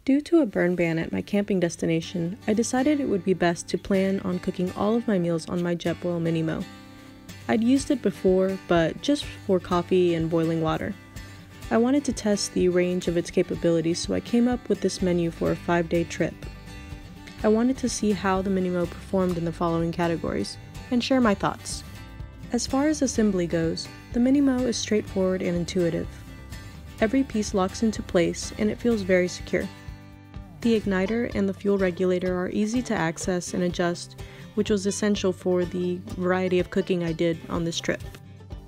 Due to a burn ban at my camping destination, I decided it would be best to plan on cooking all of my meals on my JETBOIL MiniMo. I'd used it before, but just for coffee and boiling water. I wanted to test the range of its capabilities, so I came up with this menu for a 5-day trip. I wanted to see how the MiniMo performed in the following categories, and share my thoughts. As far as assembly goes, the MiniMo is straightforward and intuitive. Every piece locks into place, and it feels very secure. The igniter and the fuel regulator are easy to access and adjust, which was essential for the variety of cooking I did on this trip.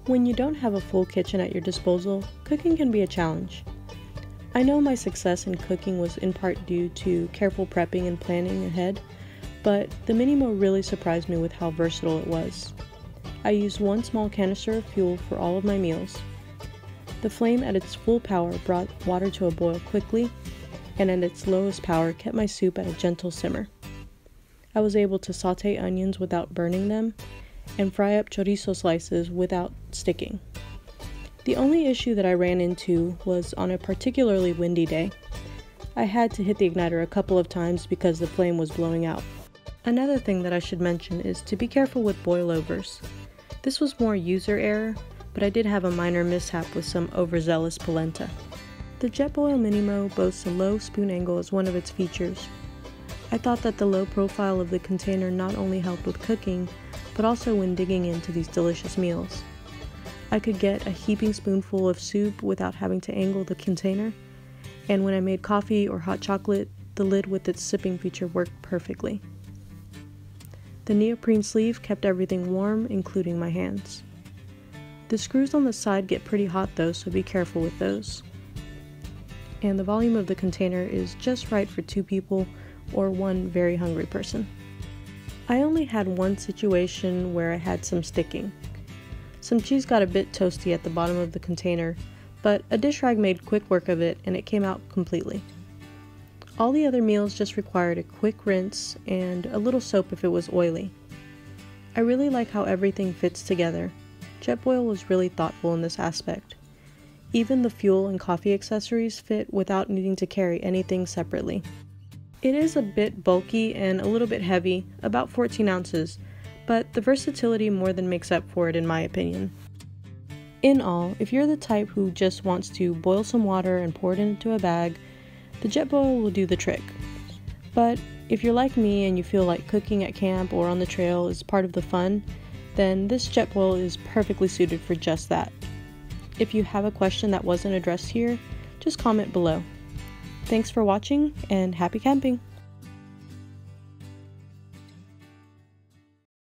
When you don't have a full kitchen at your disposal, cooking can be a challenge. I know my success in cooking was in part due to careful prepping and planning ahead, but the MiniMo really surprised me with how versatile it was. I used one small canister of fuel for all of my meals. The flame at its full power brought water to a boil quickly, and at its lowest power kept my soup at a gentle simmer. I was able to saute onions without burning them, and fry up chorizo slices without sticking. The only issue that I ran into was on a particularly windy day. I had to hit the igniter a couple of times because the flame was blowing out. Another thing that I should mention is to be careful with boilovers. This was more user error, but I did have a minor mishap with some overzealous polenta. The JETBOIL MiniMo boasts a low spoon angle as one of its features. I thought that the low profile of the container not only helped with cooking, but also when digging into these delicious meals. I could get a heaping spoonful of soup without having to angle the container, and when I made coffee or hot chocolate, the lid with its sipping feature worked perfectly. The neoprene sleeve kept everything warm, including my hands. The screws on the side get pretty hot though, so be careful with those. And the volume of the container is just right for 2 people or one very hungry person. I only had one situation where I had some sticking. Some cheese got a bit toasty at the bottom of the container, but a dish rag made quick work of it and it came out completely. All the other meals just required a quick rinse and a little soap if it was oily. I really like how everything fits together. JETBOIL was really thoughtful in this aspect. Even the fuel and coffee accessories fit without needing to carry anything separately. It is a bit bulky and a little bit heavy, about 14 ounces, but the versatility more than makes up for it in my opinion. In all, if you're the type who just wants to boil some water and pour it into a bag, the JETBOIL will do the trick. But if you're like me and you feel like cooking at camp or on the trail is part of the fun, then this JETBOIL is perfectly suited for just that. If you have a question that wasn't addressed here, just comment below. Thanks for watching and happy camping!